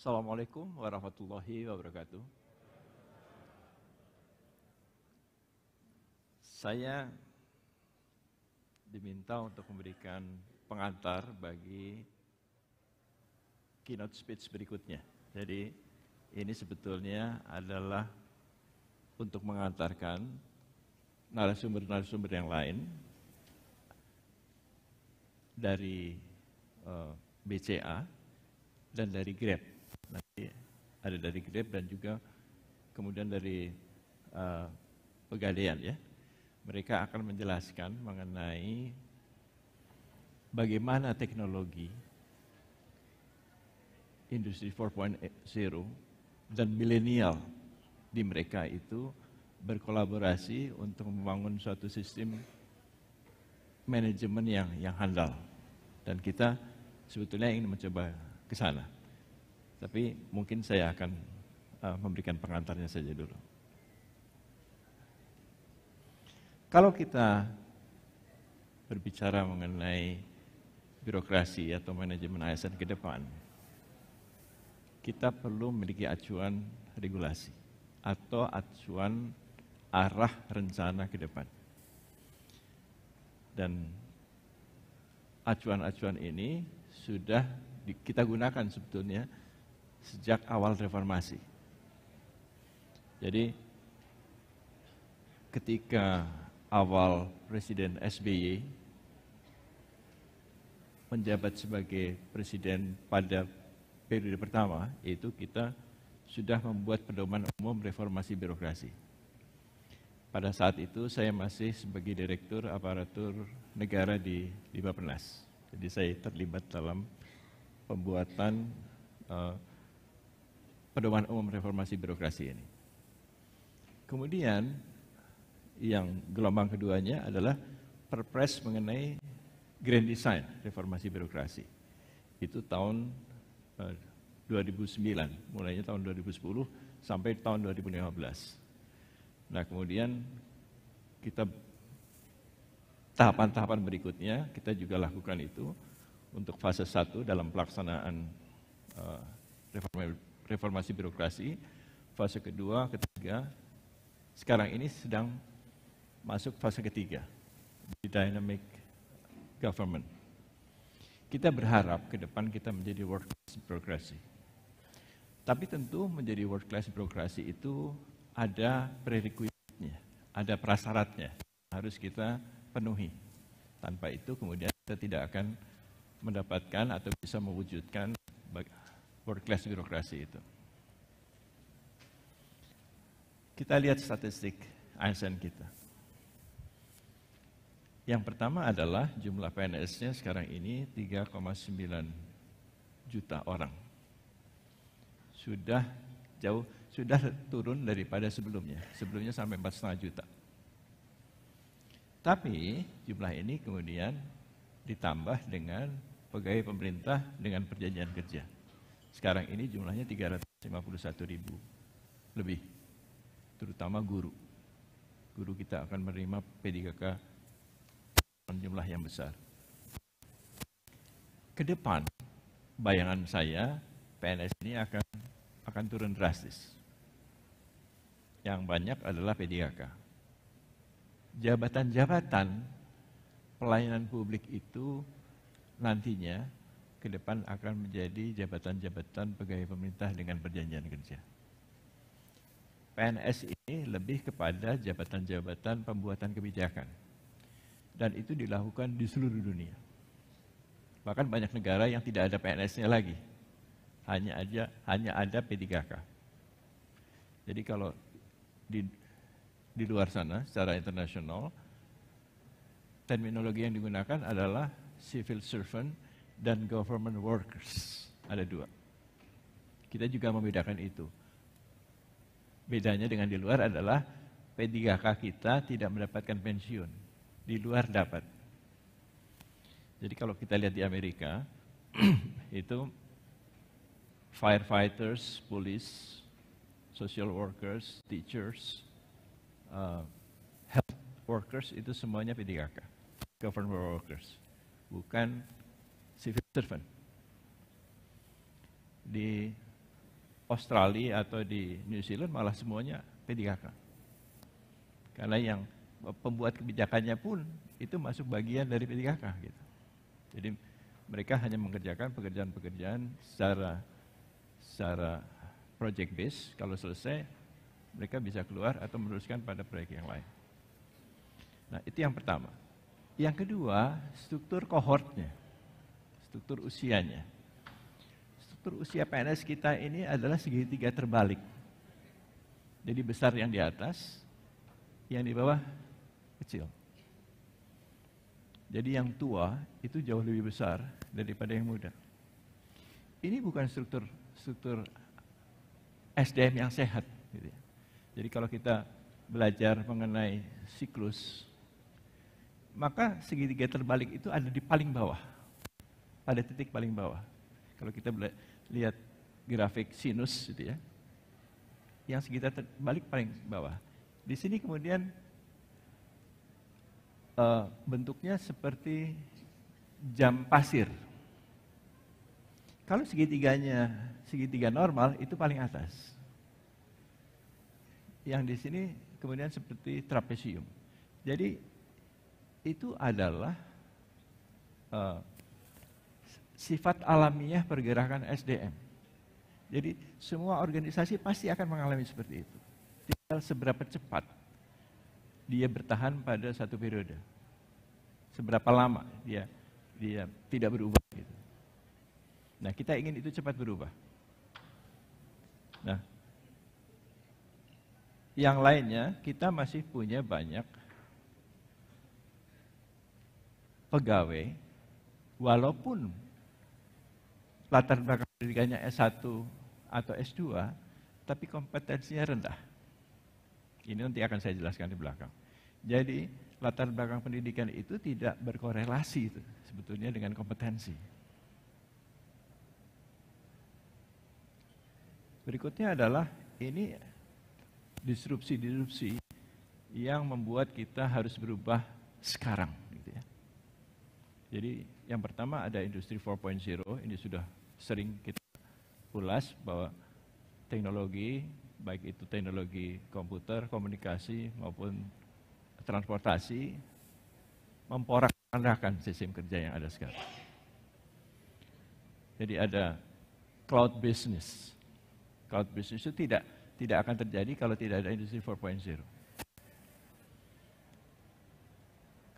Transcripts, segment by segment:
Assalamualaikum warahmatullahi wabarakatuh. Saya diminta untuk memberikan pengantar bagi keynote speech berikutnya. Jadi ini sebetulnya adalah untuk mengantarkan narasumber-narasumber yang lain dari BCA dan dari Grab. Nanti ada dari Grab dan juga kemudian dari Pegadaian ya. Mereka akan menjelaskan mengenai bagaimana teknologi industri 4.0 dan milenial di mereka itu berkolaborasi untuk membangun suatu sistem manajemen yang handal. Dan kita sebetulnya ingin mencoba ke sana. Tapi mungkin saya akan memberikan pengantarnya saja dulu. Kalau kita berbicara mengenai birokrasi atau manajemen ASN ke depan, kita perlu memiliki acuan regulasi atau acuan arah rencana ke depan. Dan acuan-acuan ini sudah kita gunakan sebetulnya sejak awal reformasi. Jadi ketika awal Presiden SBY menjabat sebagai presiden pada periode pertama, yaitu kita sudah membuat pedoman umum reformasi birokrasi. Pada saat itu saya masih sebagai Direktur Aparatur Negara di Bappenas. Jadi saya terlibat dalam pembuatan pedoman umum reformasi birokrasi ini. Kemudian yang gelombang keduanya adalah Perpres mengenai Grand Design reformasi birokrasi. Itu tahun 2009, mulainya tahun 2010 sampai tahun 2015. Nah kemudian kita tahapan-tahapan berikutnya kita juga lakukan itu untuk fase 1 dalam pelaksanaan reformasi birokrasi, fase kedua, ketiga, sekarang ini sedang masuk fase ketiga di dynamic government. Kita berharap ke depan kita menjadi world class birokrasi. Tapi tentu menjadi world class birokrasi itu ada prerequisite-nya, ada prasyaratnya harus kita penuhi. Tanpa itu kemudian kita tidak akan mendapatkan atau bisa mewujudkan world class birokrasi itu. Kita lihat statistik ASN kita. Yang pertama adalah jumlah PNS-nya sekarang ini 3,9 juta orang. Sudah turun daripada sebelumnya. Sebelumnya sampai 4,5 juta. Tapi jumlah ini kemudian ditambah dengan pegawai pemerintah dengan perjanjian kerja. Sekarang ini jumlahnya 351.000 lebih, terutama guru. Guru kita akan menerima P3K jumlah yang besar. Ke depan, bayangan saya PNS ini akan turun drastis. Yang banyak adalah P3K. Jabatan-jabatan pelayanan publik itu nantinya ke depan akan menjadi jabatan-jabatan pegawai pemerintah dengan perjanjian kerja. PNS ini lebih kepada jabatan-jabatan pembuatan kebijakan. Dan itu dilakukan di seluruh dunia. Bahkan banyak negara yang tidak ada PNS-nya lagi. Hanya ada P3K. Jadi kalau di luar sana secara internasional, terminologi yang digunakan adalah civil servant dan government workers. Ada dua. Kita juga membedakan itu. Bedanya dengan di luar adalah P3K kita tidak mendapatkan pensiun. Di luar dapat. Jadi kalau kita lihat di Amerika, itu firefighters, police, social workers, teachers, health workers, itu semuanya P3K. Government workers. Bukan civil servant. Di Australia atau di New Zealand malah semuanya P3K. Karena yang pembuat kebijakannya pun itu masuk bagian dari P3K gitu. Jadi mereka hanya mengerjakan pekerjaan-pekerjaan secara project base. Kalau selesai mereka bisa keluar atau meneruskan pada proyek yang lain. Nah, itu yang pertama. Yang kedua, struktur kohortnya, struktur usianya. Struktur usia PNS kita ini adalah segitiga terbalik. Jadi besar yang di atas, yang di bawah kecil. Jadi yang tua itu jauh lebih besar daripada yang muda. Ini bukan struktur SDM yang sehat. Gitu ya. Jadi kalau kita belajar mengenai siklus, maka segitiga terbalik itu ada di paling bawah, pada titik paling bawah. Kalau kita lihat grafik sinus, gitu ya, yang segitiga terbalik paling bawah. Di sini kemudian bentuknya seperti jam pasir. Kalau segitiga normal itu paling atas. Yang di sini kemudian seperti trapesium. Jadi itu adalah sifat alamiah pergerakan SDM. Jadi semua organisasi pasti akan mengalami seperti itu. Tinggal seberapa cepat dia bertahan pada satu periode. Seberapa lama dia tidak berubah gitu. Nah, kita ingin itu cepat berubah. Nah, yang lainnya kita masih punya banyak pegawai walaupun latar belakang pendidikannya S1 atau S2, tapi kompetensinya rendah. Ini nanti akan saya jelaskan di belakang. Jadi latar belakang pendidikan itu tidak berkorelasi itu, sebetulnya dengan kompetensi. Berikutnya adalah ini disrupsi yang membuat kita harus berubah sekarang. Gitu ya. Jadi yang pertama ada Industri 4.0, ini sudah sering kita ulas bahwa teknologi, baik itu teknologi komputer, komunikasi maupun transportasi, memporak-porandakan sistem kerja yang ada sekarang. Jadi ada cloud business. Cloud business itu tidak akan terjadi kalau tidak ada Industri 4.0.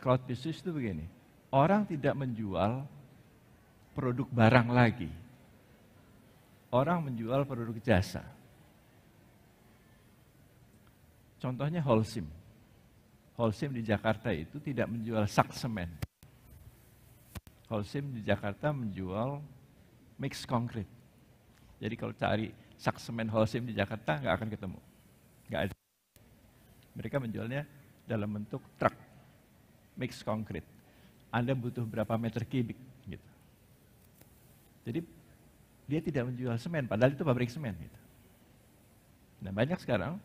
Cloud business itu begini, orang tidak menjual produk barang lagi. Orang menjual produk jasa. Contohnya Holcim. Holcim di Jakarta itu tidak menjual sak semen. Holcim di Jakarta menjual mix concrete. Jadi kalau cari sak semen Holcim di Jakarta nggak akan ketemu. Nggak ada. Mereka menjualnya dalam bentuk truk mix concrete. Anda butuh berapa meter kubik gitu. Jadi dia tidak menjual semen, padahal itu pabrik semen gitu. Nah, banyak sekarang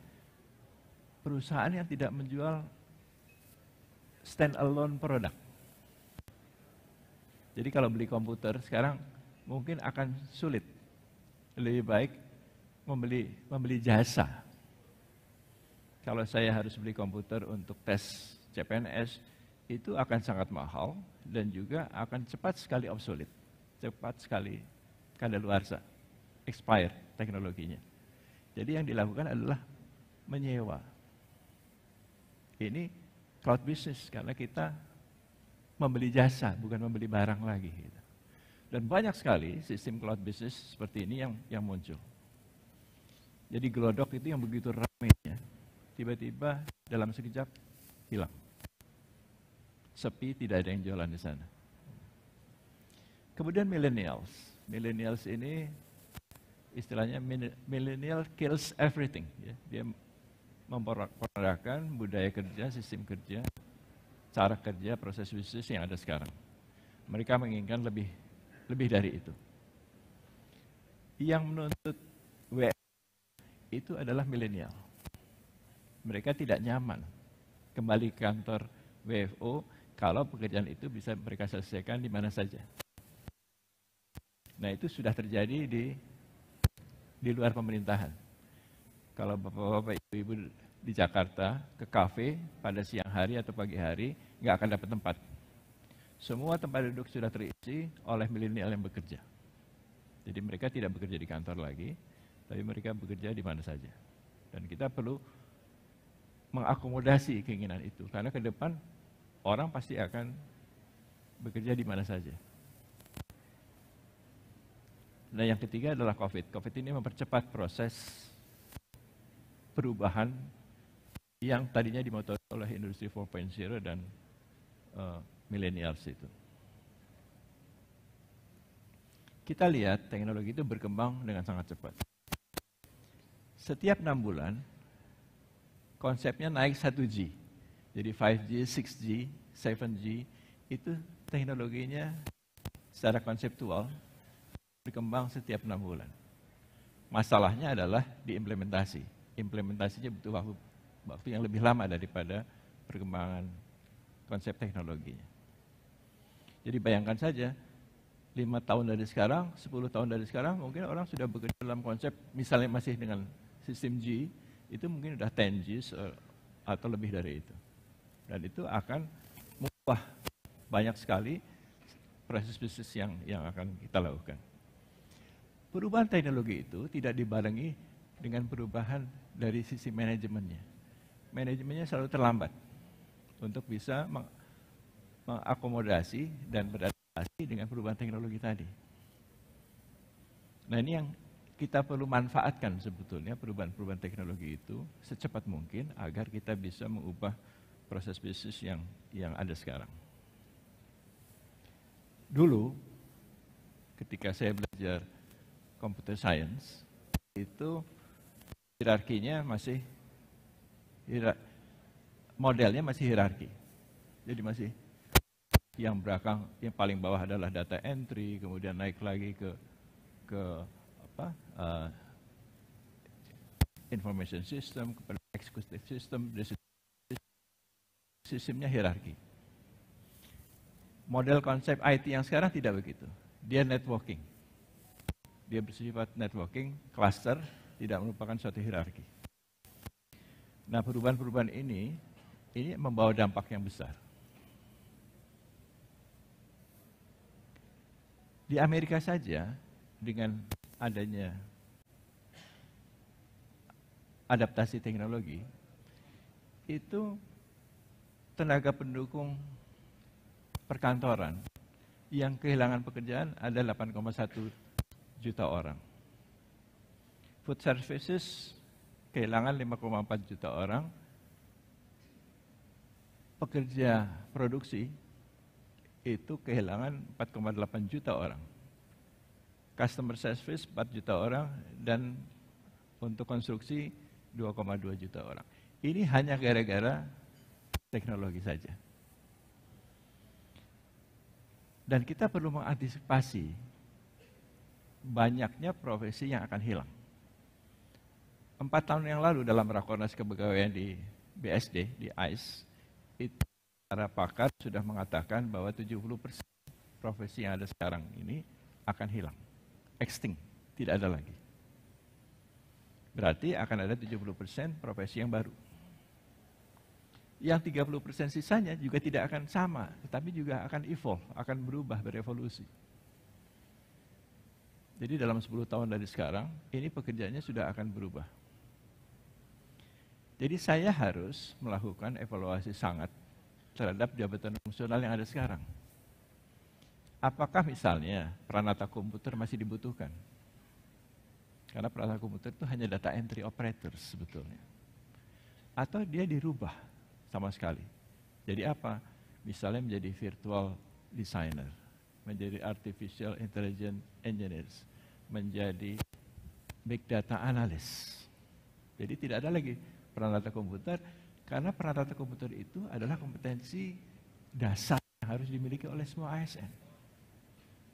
perusahaan yang tidak menjual stand-alone produk. Jadi kalau beli komputer sekarang mungkin akan sulit. Lebih baik membeli jasa. Kalau saya harus beli komputer untuk tes CPNS, itu akan sangat mahal dan juga akan cepat sekali obsolete. Cepat sekali kadaluarsa, expire teknologinya. Jadi yang dilakukan adalah menyewa. Ini cloud business karena kita membeli jasa, bukan membeli barang lagi. Gitu. Dan banyak sekali sistem cloud business seperti ini yang muncul. Jadi gelodok itu yang begitu ramainya, tiba-tiba dalam sekejap hilang. Sepi, tidak ada yang jualan di sana. Kemudian millennials. Millennials ini istilahnya millennial kills everything. Ya. Dia memporak-porandakan budaya kerja, sistem kerja, cara kerja, proses bisnis yang ada sekarang. Mereka menginginkan lebih dari itu. Yang menuntut itu adalah milenial. Mereka tidak nyaman kembali ke kantor WFO kalau pekerjaan itu bisa mereka selesaikan di mana saja. Nah, itu sudah terjadi di di luar pemerintahan. Kalau bapak-bapak, ibu-ibu di Jakarta ke kafe pada siang hari atau pagi hari, nggak akan dapat tempat. Semua tempat duduk sudah terisi oleh milenial yang bekerja. Jadi mereka tidak bekerja di kantor lagi, tapi mereka bekerja di mana saja. Dan kita perlu mengakomodasi keinginan itu, karena ke depan orang pasti akan bekerja di mana saja. Nah, yang ketiga adalah COVID. COVID ini mempercepat proses perubahan yang tadinya dimotori oleh industri 4.0 dan millennials itu. Kita lihat teknologi itu berkembang dengan sangat cepat. Setiap 6 bulan, konsepnya naik 1G. Jadi 5G, 6G, 7G, itu teknologinya secara konseptual berkembang setiap 6 bulan. Masalahnya adalah diimplementasi. Implementasinya butuh waktu yang lebih lama daripada perkembangan konsep teknologinya. Jadi bayangkan saja, 5 tahun dari sekarang, 10 tahun dari sekarang, mungkin orang sudah bekerja dalam konsep, misalnya masih dengan sistem G, itu mungkin sudah 10G atau lebih dari itu. Dan itu akan mengubah banyak sekali proses bisnis yang akan kita lakukan. Perubahan teknologi itu tidak dibarengi dengan perubahan dari sisi manajemennya. Manajemennya selalu terlambat untuk bisa mengakomodasi dan beradaptasi dengan perubahan teknologi tadi. Nah, ini yang kita perlu manfaatkan sebetulnya, perubahan-perubahan teknologi itu secepat mungkin agar kita bisa mengubah proses bisnis yang ada sekarang. Dulu, ketika saya belajar computer science, itu hierarkinya masih, modelnya masih hierarki. Jadi masih yang belakang, yang paling bawah adalah data entry, kemudian naik lagi ke information system, kepada executive system, sistemnya hierarki. Model konsep IT yang sekarang tidak begitu. Dia networking. Dia bersifat networking, cluster, tidak merupakan suatu hierarki. Nah, perubahan-perubahan ini membawa dampak yang besar. Di Amerika saja, dengan adanya adaptasi teknologi, itu tenaga pendukung perkantoran yang kehilangan pekerjaan ada 8,1 juta orang. Food services kehilangan 5,4 juta orang. Pekerja produksi itu kehilangan 4,8 juta orang. Customer service 4 juta orang, dan untuk konstruksi 2,2 juta orang. Ini hanya gara-gara teknologi saja. Dan kita perlu mengantisipasi banyaknya profesi yang akan hilang. 4 tahun yang lalu dalam Rakornas Kepegawaian di BSD, di ICE, itu para pakar sudah mengatakan bahwa 70% profesi yang ada sekarang ini akan hilang. Extinct, tidak ada lagi. Berarti akan ada 70% profesi yang baru. Yang 30% sisanya juga tidak akan sama, tetapi juga akan evolve, akan berubah, berevolusi. Jadi dalam 10 tahun dari sekarang, ini pekerjaannya sudah akan berubah. Jadi saya harus melakukan evaluasi sangat terhadap jabatan fungsional yang ada sekarang. Apakah misalnya peranata komputer masih dibutuhkan? Karena peranata komputer itu hanya data entry operator sebetulnya. Atau dia dirubah sama sekali. Jadi apa? Misalnya menjadi virtual designer, menjadi artificial intelligence engineers, menjadi big data analyst. Jadi tidak ada lagi peranata komputer, karena peranata komputer itu adalah kompetensi dasar yang harus dimiliki oleh semua ASN.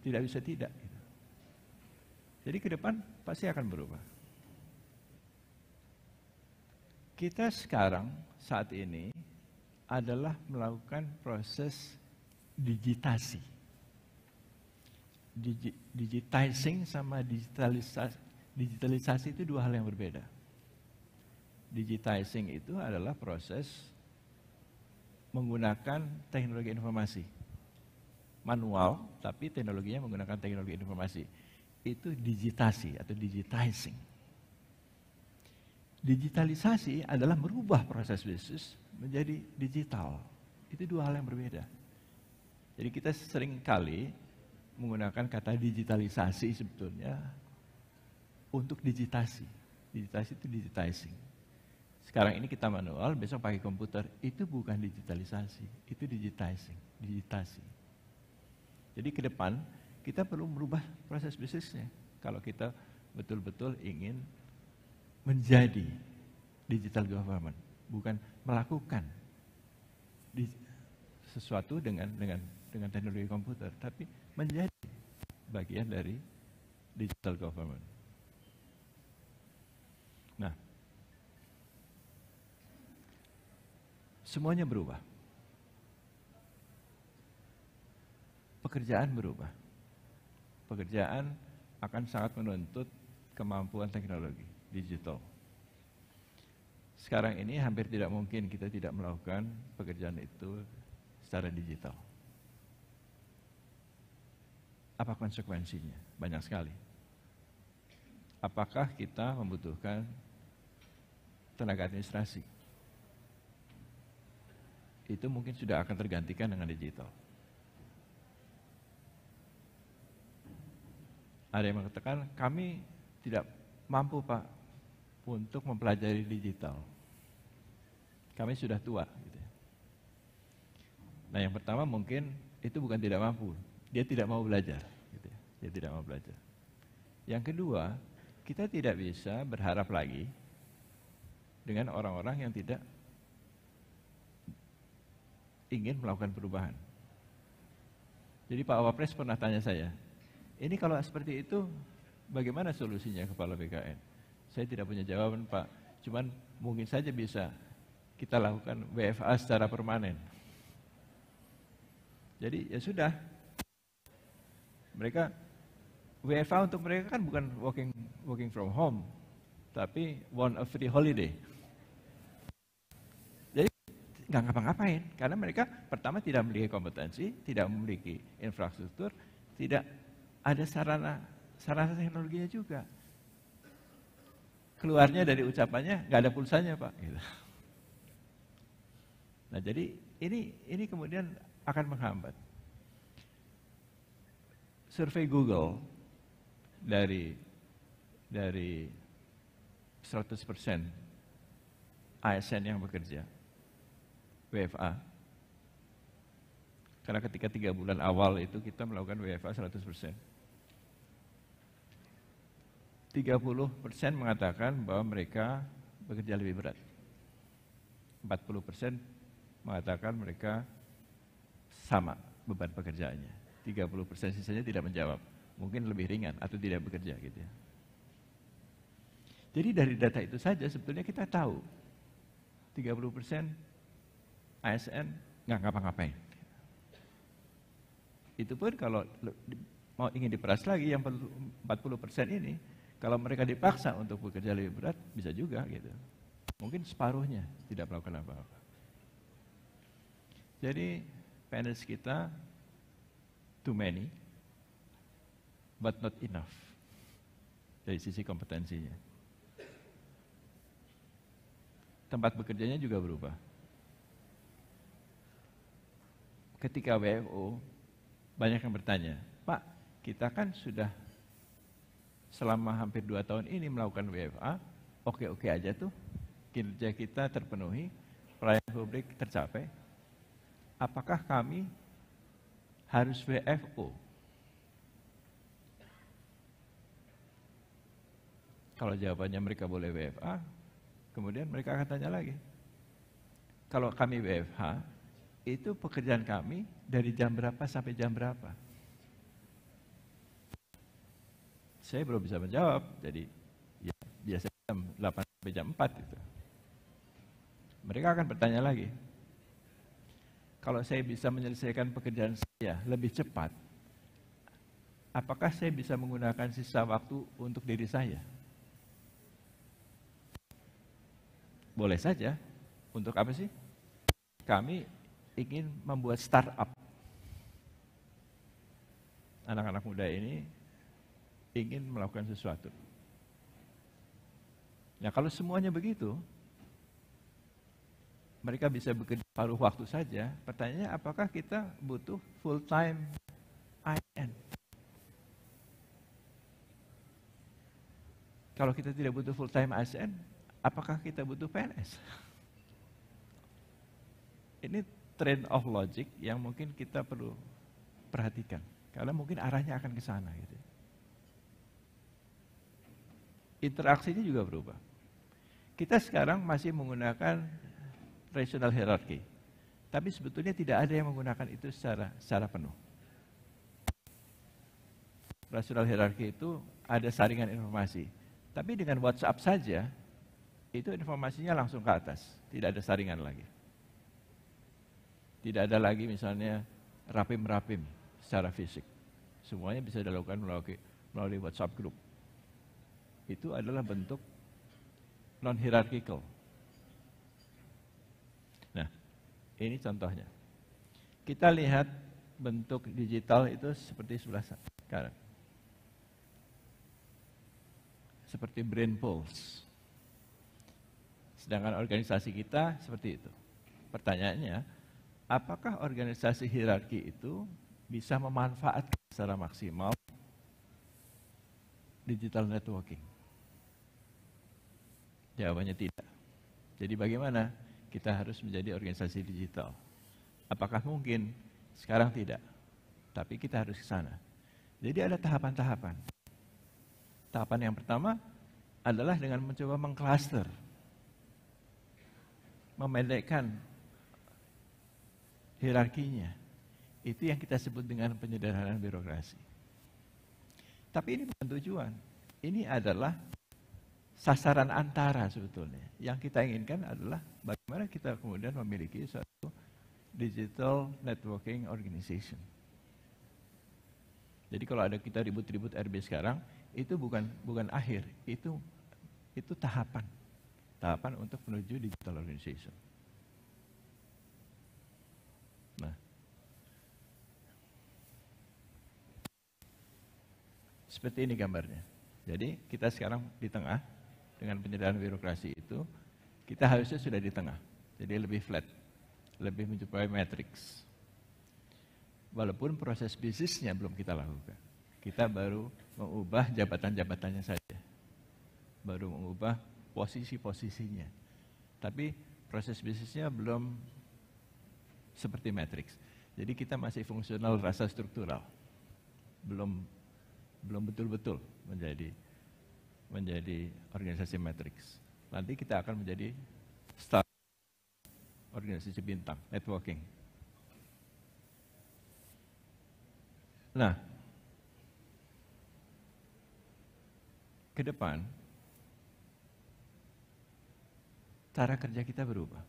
Tidak bisa tidak. Jadi ke depan pasti akan berubah. Kita sekarang, saat ini, adalah melakukan proses digitasi. Digitizing sama digitalisasi, Digitalisasi itu dua hal yang berbeda. Digitizing itu adalah proses menggunakan teknologi informasi. Manual, tapi teknologinya menggunakan teknologi informasi. Itu digitasi atau digitizing. Digitalisasi adalah merubah proses bisnis menjadi digital. Itu dua hal yang berbeda. Jadi kita sering kali menggunakan kata digitalisasi sebetulnya untuk digitasi. Digitasi itu digitizing. Sekarang ini kita manual, besok pakai komputer. Itu bukan digitalisasi, itu digitizing, digitasi. Jadi ke depan kita perlu merubah proses bisnisnya. Kalau kita betul-betul ingin menjadi digital government, bukan melakukan sesuatu dengan teknologi komputer, tapi menjadi bagian dari digital government. Nah, semuanya berubah. Pekerjaan berubah. Pekerjaan akan sangat menuntut kemampuan teknologi digital. Sekarang ini hampir tidak mungkin kita tidak melakukan pekerjaan itu secara digital. Apa konsekuensinya? Banyak sekali. Apakah kita membutuhkan tenaga administrasi? Itu mungkin sudah akan tergantikan dengan digital. Ada yang mengatakan, kami tidak mampu Pak untuk mempelajari digital. Kami sudah tua. Gitu. Nah yang pertama mungkin itu bukan tidak mampu, dia tidak mau belajar. Gitu. Dia tidak mau belajar. Yang kedua, kita tidak bisa berharap lagi dengan orang-orang yang tidak ingin melakukan perubahan. Jadi Pak Wapres pernah tanya saya, ini kalau seperti itu bagaimana solusinya Kepala BKN? Saya tidak punya jawaban Pak, cuman mungkin saja bisa kita lakukan WFA secara permanen. Jadi ya sudah, mereka WFA untuk mereka kan bukan working from home, tapi one of free holiday. Jadi nggak ngapa-ngapain, karena mereka pertama tidak memiliki kompetensi, tidak memiliki infrastruktur, tidak ada sarana teknologinya juga. Keluarnya dari ucapannya nggak ada pulsanya Pak. Gitu. Nah jadi ini kemudian akan menghambat. Survei Google dari 100% ASN yang bekerja WFA. Karena ketika 3 bulan awal itu kita melakukan WFA 100%. 30% mengatakan bahwa mereka bekerja lebih berat. 40% mengatakan mereka sama beban pekerjaannya. 30% sisanya tidak menjawab. Mungkin lebih ringan atau tidak bekerja gitu ya. Jadi dari data itu saja sebetulnya kita tahu 30% ASN nggak ngapa-ngapain. Itu pun kalau mau ingin diperas lagi yang 40% ini, kalau mereka dipaksa untuk bekerja lebih berat, bisa juga gitu. Mungkin separuhnya tidak melakukan apa-apa. Jadi PNS kita too many, but not enough dari sisi kompetensinya. Tempat bekerjanya juga berubah. Ketika WFO, banyak yang bertanya, Pak, kita kan sudah selama hampir 2 tahun ini melakukan WFA, oke-oke aja tuh, kinerja kita terpenuhi, pelayanan publik tercapai. Apakah kami harus WFO? Kalau jawabannya mereka boleh WFA, kemudian mereka akan tanya lagi. Kalau kami WFH, itu pekerjaan kami dari jam berapa sampai jam berapa? Saya belum bisa menjawab, jadi ya biasanya jam 8 sampai jam 4 itu. Mereka akan bertanya lagi. Kalau saya bisa menyelesaikan pekerjaan saya lebih cepat, apakah saya bisa menggunakan sisa waktu untuk diri saya? boleh saja. Untuk apa sih? Kami ingin membuat startup. Anak-anak muda ini ingin melakukan sesuatu. Nah, kalau semuanya begitu, mereka bisa bekerja paruh waktu saja. Pertanyaannya, apakah kita butuh full-time ASN? Kalau kita tidak butuh full-time ASN, apakah kita butuh PNS? Ini trend of logic yang mungkin kita perlu perhatikan. Karena mungkin arahnya akan ke sana. Gitu. Interaksinya juga berubah. Kita sekarang masih menggunakan rational hierarchy. Tapi sebetulnya tidak ada yang menggunakan itu secara penuh. Rational hierarchy itu ada saringan informasi. Tapi dengan WhatsApp saja, itu informasinya langsung ke atas. Tidak ada saringan lagi. Tidak ada lagi misalnya rapim-rapim secara fisik. Semuanya bisa dilakukan melalui WhatsApp group. Itu adalah bentuk non-hierarchical. Nah, ini contohnya. Kita lihat bentuk digital itu seperti sebelah kanan. Seperti brain pulse. Sedangkan organisasi kita seperti itu. Pertanyaannya, apakah organisasi hierarki itu bisa memanfaatkan secara maksimal digital networking? Jawabannya tidak. Jadi bagaimana kita harus menjadi organisasi digital? Apakah mungkin? Sekarang tidak. Tapi kita harus ke sana. Jadi ada tahapan-tahapan. Tahapan yang pertama adalah dengan mencoba mengcluster. Memendekkan hierarkinya. Itu yang kita sebut dengan penyederhanaan birokrasi. Tapi ini bukan tujuan. Ini adalah sasaran antara sebetulnya. Yang kita inginkan adalah bagaimana kita kemudian memiliki suatu digital networking organization. Jadi kalau ada kita ribut-ribut RB sekarang, itu bukan akhir, itu tahapan. Tahapan untuk menuju digital organization. Nah, seperti ini gambarnya. Jadi kita sekarang di tengah dengan penyederhanaan birokrasi itu, kita harusnya sudah di tengah. Jadi lebih flat, lebih menjumpai matrix. Walaupun proses bisnisnya belum kita lakukan. Kita baru mengubah jabatan-jabatannya saja. Baru mengubah posisi-posisinya. Tapi proses bisnisnya belum seperti matrix. Jadi kita masih fungsional rasa struktural. Belum betul-betul menjadi organisasi matrix. Nanti kita akan menjadi star organisasi bintang, networking. Nah, ke depan cara kerja kita berubah.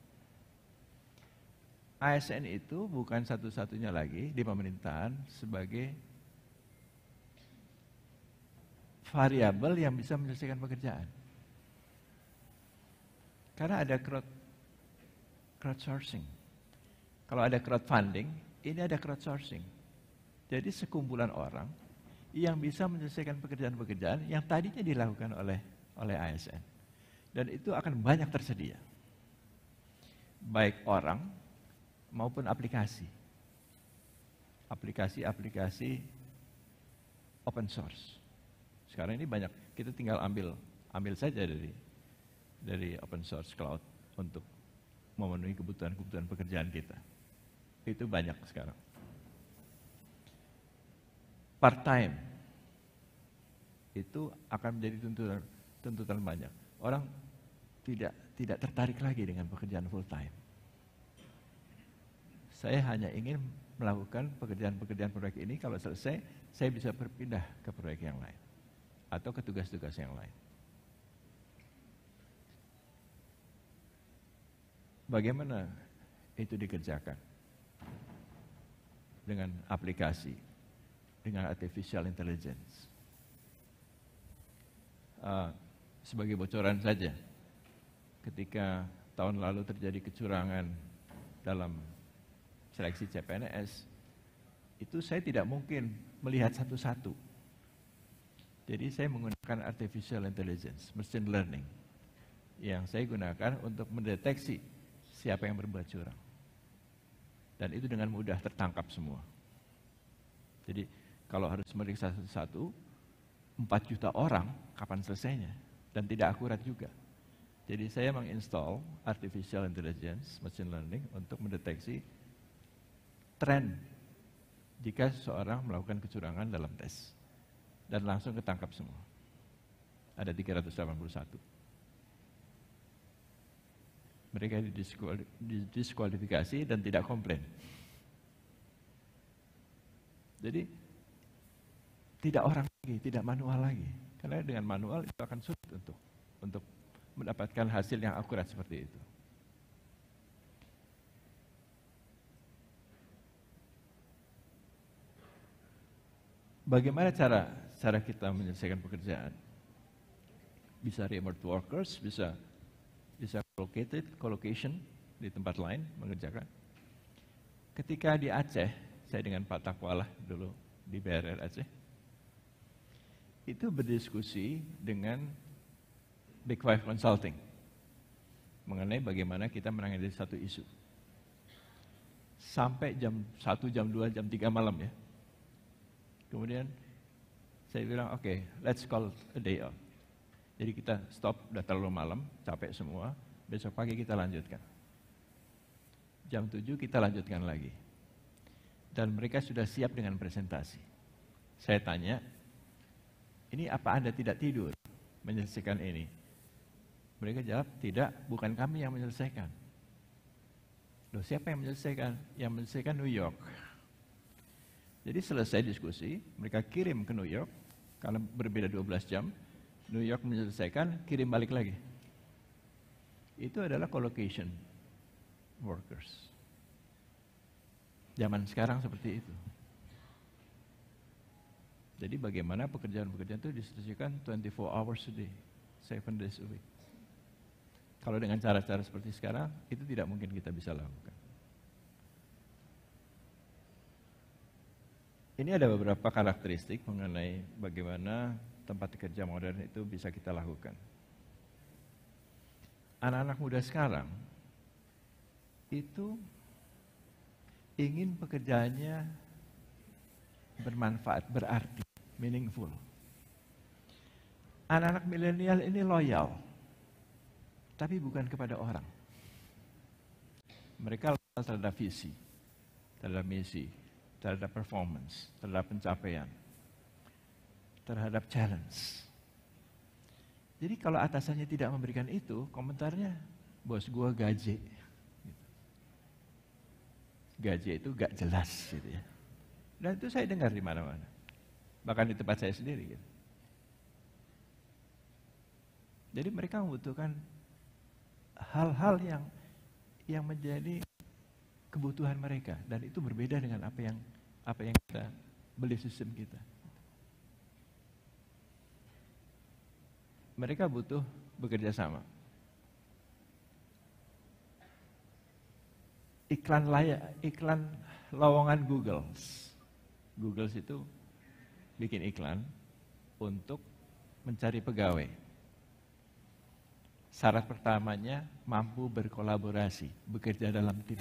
ASN itu bukan satu-satunya lagi di pemerintahan sebagai variabel yang bisa menyelesaikan pekerjaan. Karena ada crowdsourcing. Kalau ada crowdfunding, ini ada crowdsourcing. Jadi sekumpulan orang yang bisa menyelesaikan pekerjaan-pekerjaan yang tadinya dilakukan oleh ASN. Dan itu akan banyak tersedia. Baik orang maupun aplikasi. Aplikasi-aplikasi open source. Sekarang ini banyak, kita tinggal ambil saja dari open source cloud untuk memenuhi kebutuhan-kebutuhan pekerjaan kita. Itu banyak sekarang. Part-time itu akan menjadi tuntutan banyak. Orang tidak tertarik lagi dengan pekerjaan full-time. Saya hanya ingin melakukan pekerjaan-pekerjaan proyek ini, kalau selesai, saya bisa berpindah ke proyek yang lain. Atau ke tugas-tugas yang lain. Bagaimana itu dikerjakan? Dengan aplikasi, dengan artificial intelligence. Sebagai bocoran saja, ketika tahun lalu terjadi kecurangan dalam seleksi CPNS, itu saya tidak mungkin melihat satu-satu. Jadi saya menggunakan artificial intelligence, machine learning, yang saya gunakan untuk mendeteksi siapa yang berbuat curang. Dan itu dengan mudah tertangkap semua. Jadi kalau harus meriksa satu-satu, 4 juta orang, kapan selesainya? Dan tidak akurat juga. Jadi saya menginstall artificial intelligence, machine learning, untuk mendeteksi tren jika seseorang melakukan kecurangan dalam tes. Dan langsung ketangkap semua. Ada 381. Mereka didiskualifikasi dan tidak komplain. Jadi tidak orang lagi, tidak manual lagi. Karena dengan manual itu akan sulit untuk mendapatkan hasil yang akurat seperti itu. Bagaimana cara kita menyelesaikan pekerjaan? Bisa remote workers, bisa collocation di tempat lain mengerjakan. Ketika di Aceh, saya dengan Pak Takwalah dulu di BRR Aceh, itu berdiskusi dengan Big Five Consulting mengenai bagaimana kita menangani satu isu. Sampai jam 1, jam 2, jam 3 malam ya. Kemudian saya bilang, oke, let's call a day off. Jadi kita stop, udah terlalu malam, capek semua, besok pagi kita lanjutkan. Jam 7 kita lanjutkan lagi. Dan mereka sudah siap dengan presentasi. Saya tanya, ini apa Anda tidak tidur menyelesaikan ini? Mereka jawab, tidak, bukan kami yang menyelesaikan. Loh, siapa yang menyelesaikan? Yang menyelesaikan New York. Jadi selesai diskusi, mereka kirim ke New York, karena berbeda 12 jam, New York menyelesaikan, kirim balik lagi. Itu adalah collocation workers. Zaman sekarang seperti itu. Jadi bagaimana pekerjaan-pekerjaan itu diselesaikan 24 hours a day, 7 days a week. Kalau dengan cara-cara seperti sekarang, itu tidak mungkin kita bisa lakukan. Ini ada beberapa karakteristik mengenai bagaimana tempat kerja modern itu bisa kita lakukan. Anak-anak muda sekarang itu ingin pekerjaannya bermanfaat, berarti, meaningful. Anak-anak milenial ini loyal, tapi bukan kepada orang. Mereka loyal terhadap visi, terhadap misi, terhadap performance, terhadap pencapaian, terhadap challenge. Jadi kalau atasannya tidak memberikan itu, komentarnya, bos gua gaje. Gaje itu gak jelas gitu ya. Dan itu saya dengar di mana-mana. Bahkan di tempat saya sendiri gitu. Jadi mereka membutuhkan hal-hal yang menjadi kebutuhan mereka, dan itu berbeda dengan apa yang kita beli sistem kita. Mereka butuh bekerja sama. Iklan lowongan Google itu bikin iklan untuk mencari pegawai. Syarat pertamanya mampu berkolaborasi, bekerja dalam tim.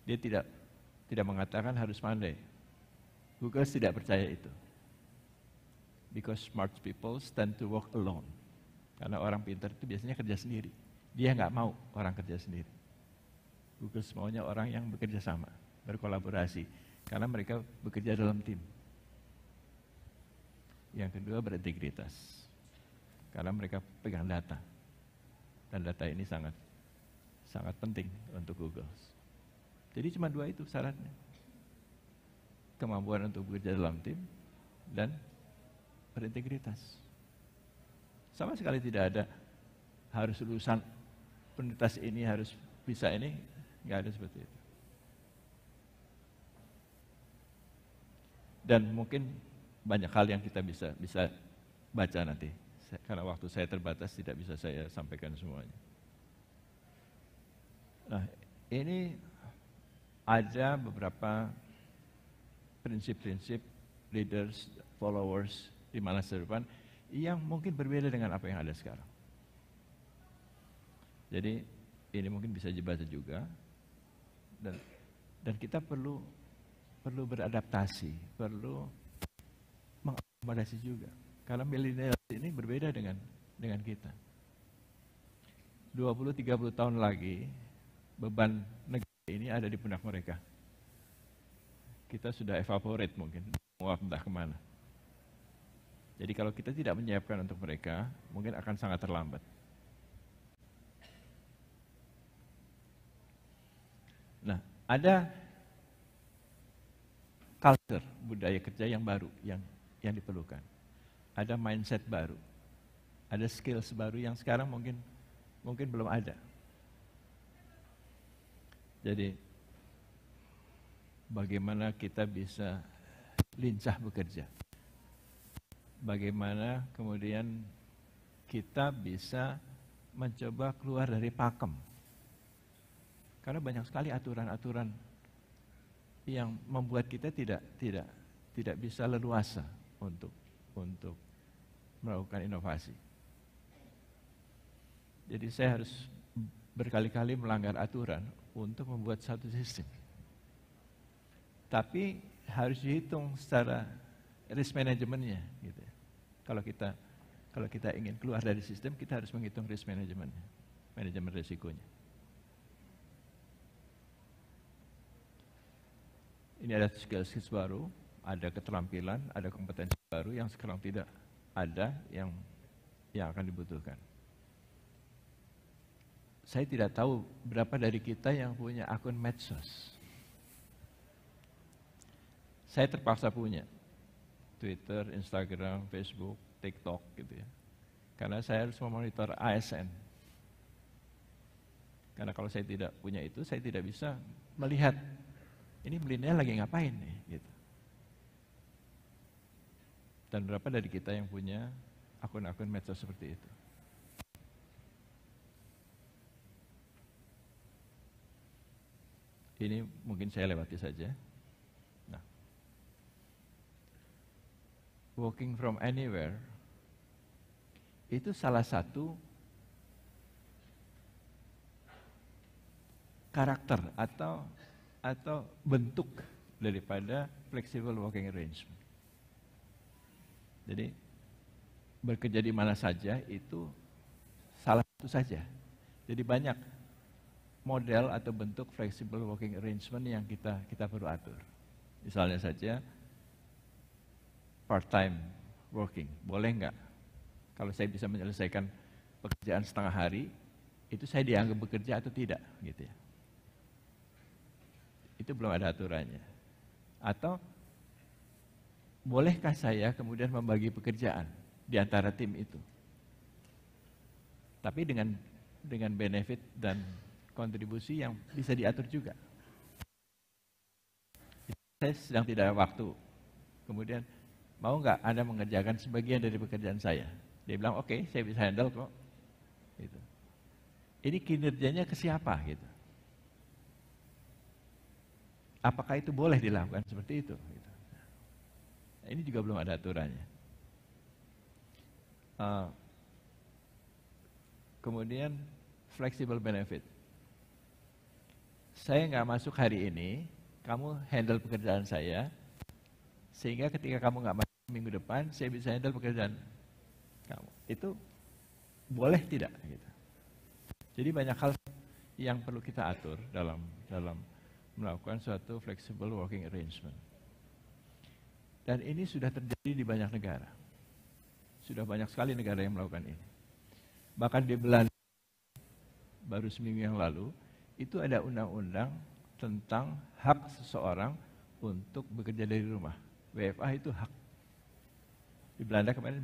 Dia tidak mengatakan harus pandai. Google tidak percaya itu. Because smart people tend to work alone. Karena orang pintar itu biasanya kerja sendiri. Dia nggak mau orang kerja sendiri. Google maunya orang yang bekerja sama, berkolaborasi. Karena mereka bekerja dalam tim. Yang kedua, berintegritas. Karena mereka pegang data. Dan data ini sangat penting untuk Google. Jadi cuma 2 itu syaratnya. Kemampuan untuk bekerja dalam tim dan berintegritas. Sama sekali tidak ada harus lulusan universitas ini, harus bisa ini, nggak ada seperti itu. Dan mungkin banyak hal yang kita bisa baca nanti karena waktu saya terbatas tidak bisa saya sampaikan semuanya. Nah, ini ada beberapa prinsip-prinsip leaders, followers di masa depan yang mungkin berbeda dengan apa yang ada sekarang. Jadi ini mungkin bisa dibaca juga, dan kita perlu beradaptasi, perlu mengakomodasi juga. Karena milenial ini berbeda dengan kita. 20-30 tahun lagi beban negara ini ada di pundak mereka. Kita sudah evaporate mungkin, menguap entah kemana. Jadi kalau kita tidak menyiapkan untuk mereka, mungkin akan sangat terlambat. Nah, ada culture, budaya kerja yang baru, yang diperlukan. Ada mindset baru, ada skills baru yang sekarang mungkin belum ada. Jadi, bagaimana kita bisa lincah bekerja? Bagaimana kemudian kita bisa mencoba keluar dari pakem? Karena banyak sekali aturan-aturan yang membuat kita tidak bisa leluasa untuk melakukan inovasi. Jadi saya harus berkali-kali melanggar aturan untuk membuat satu sistem. Tapi harus dihitung secara risk manajemennya, gitu ya. Kalau kita ingin keluar dari sistem, kita harus menghitung risk manajemennya, manajemen risikonya. Ini ada skill-skill baru, ada keterampilan, ada kompetensi baru yang sekarang tidak ada, yang akan dibutuhkan. Saya tidak tahu berapa dari kita yang punya akun medsos. Saya terpaksa punya Twitter, Instagram, Facebook, TikTok gitu ya. Karena saya harus memonitor ASN. Karena kalau saya tidak punya itu, saya tidak bisa melihat ini milenial lagi ngapain nih gitu. Dan berapa dari kita yang punya akun-akun medsos seperti itu? Ini mungkin saya lewati saja. Nah, working from anywhere itu salah satu karakter atau bentuk daripada flexible working arrangement. Jadi bekerja di mana saja itu salah satu saja. Jadi banyak model atau bentuk flexible working arrangement yang kita perlu atur. Misalnya saja part-time working, boleh nggak? Kalau saya bisa menyelesaikan pekerjaan setengah hari, itu saya dianggap bekerja atau tidak, gitu ya. Itu belum ada aturannya. Atau bolehkah saya kemudian membagi pekerjaan di antara tim itu? Tapi dengan benefit dan kontribusi yang bisa diatur juga. Saya sedang tidak ada waktu. Kemudian, mau nggak Anda mengerjakan sebagian dari pekerjaan saya? Dia bilang, oke, saya bisa handle kok. Gitu. Ini kinerjanya ke siapa? Gitu. Apakah itu boleh dilakukan seperti itu? Gitu. Nah, ini juga belum ada aturannya. Kemudian, flexible benefit. Saya nggak masuk hari ini, kamu handle pekerjaan saya, sehingga ketika kamu nggak masuk minggu depan, saya bisa handle pekerjaan kamu. Itu boleh tidak? Gitu. Jadi banyak hal yang perlu kita atur dalam melakukan suatu flexible working arrangement. Dan ini sudah terjadi di banyak negara. Sudah banyak sekali negara yang melakukan ini. Bahkan di Belanda, baru seminggu yang lalu, itu ada undang-undang tentang hak seseorang untuk bekerja dari rumah. WFH itu hak. Di Belanda kemarin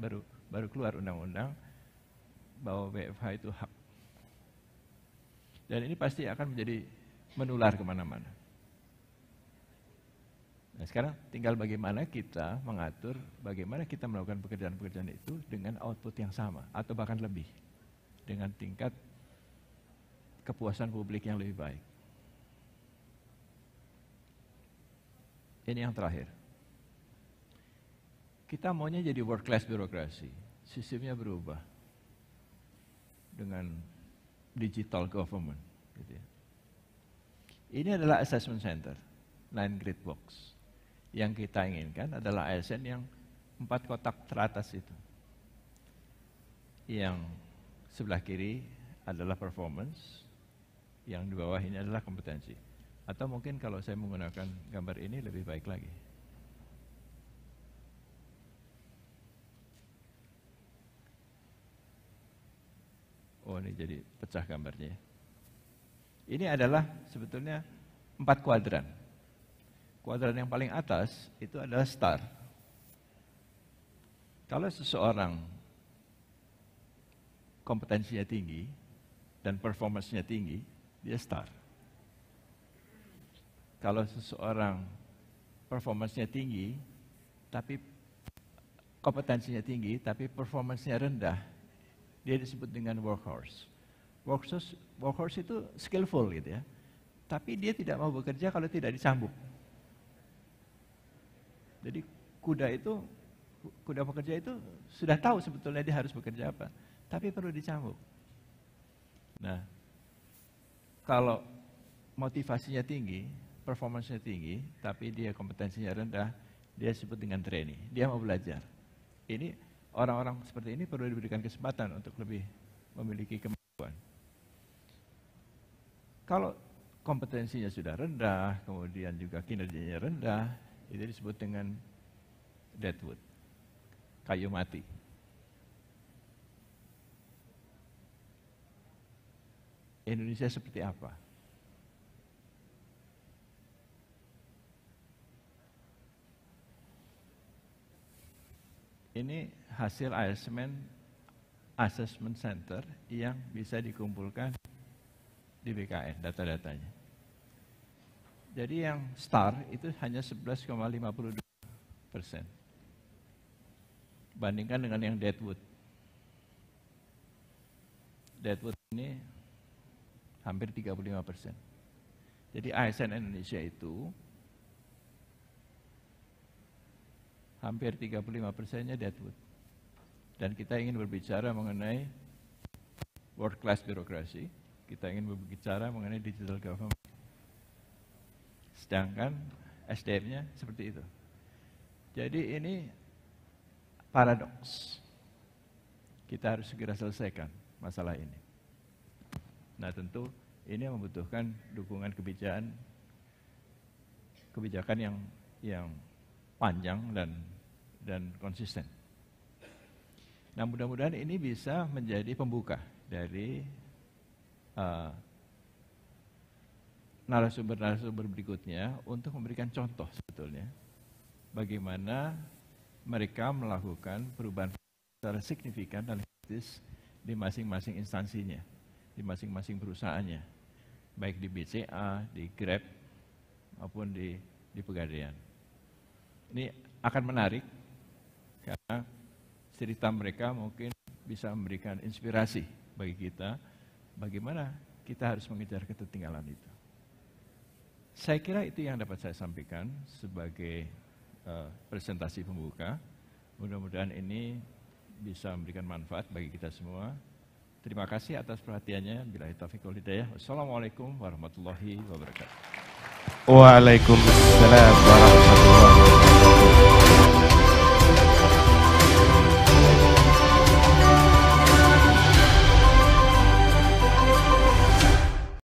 baru keluar undang-undang bahwa WFH itu hak. Dan ini pasti akan menjadi menular kemana-mana. Nah, sekarang tinggal bagaimana kita mengatur, bagaimana kita melakukan pekerjaan-pekerjaan itu dengan output yang sama, atau bahkan lebih, dengan tingkat kepuasan publik yang lebih baik. Ini yang terakhir. Kita maunya jadi world class birokrasi, sistemnya berubah dengan digital government. Gitu ya. Ini adalah assessment center, 9 grid box. Yang kita inginkan adalah ASN yang 4 kotak teratas itu. Yang sebelah kiri adalah performance, yang di bawah ini adalah kompetensi. Atau mungkin kalau saya menggunakan gambar ini lebih baik lagi. Oh, ini jadi pecah gambarnya. Ini adalah sebetulnya 4 kuadran. Kuadran yang paling atas itu adalah star. Kalau seseorang kompetensinya tinggi dan performance-nya tinggi, dia star. Kalau seseorang performance-nya tinggi, tapi kompetensinya tinggi, tapi performance-nya rendah, dia disebut dengan workhorse. Workhorse itu skillful gitu ya, tapi dia tidak mau bekerja kalau tidak dicambuk. Jadi kuda pekerja itu sudah tahu sebetulnya dia harus bekerja apa, tapi perlu dicambuk. Nah, kalau motivasinya tinggi, performance-nya tinggi, tapi dia kompetensinya rendah, dia disebut dengan trainee. Dia mau belajar. Ini orang-orang seperti ini perlu diberikan kesempatan untuk lebih memiliki kemampuan. Kalau kompetensinya sudah rendah, kemudian juga kinerjanya rendah, itu disebut dengan deadwood, kayu mati. Indonesia seperti apa? Ini hasil assessment center yang bisa dikumpulkan di BKN, data-datanya. Jadi yang star itu hanya 11,52%. Bandingkan dengan yang deadwood. Deadwood ini hampir 35%. Jadi ASN Indonesia itu hampir 35%-nya deadwood. Dan kita ingin berbicara mengenai world class birokrasi, kita ingin berbicara mengenai digital government. Sedangkan SDM-nya seperti itu. Jadi ini paradoks. Kita harus segera selesaikan masalah ini. Nah, tentu ini membutuhkan dukungan kebijakan yang panjang dan konsisten. Nah, mudah-mudahan ini bisa menjadi pembuka dari narasumber-narasumber berikutnya untuk memberikan contoh sebetulnya bagaimana mereka melakukan perubahan secara signifikan dan kritis di masing-masing instansinya, di masing-masing perusahaannya, baik di BCA, di Grab, maupun di Pegadaian. Ini akan menarik karena cerita mereka mungkin bisa memberikan inspirasi bagi kita bagaimana kita harus mengejar ketertinggalan itu. Saya kira itu yang dapat saya sampaikan sebagai presentasi pembuka. Mudah-mudahan ini bisa memberikan manfaat bagi kita semua. Terima kasih atas perhatiannya. Billahi taufiq wal hidayah. Wassalamualaikum warahmatullahi wabarakatuh. Waalaikumsalam warahmatullahi wabarakatuh.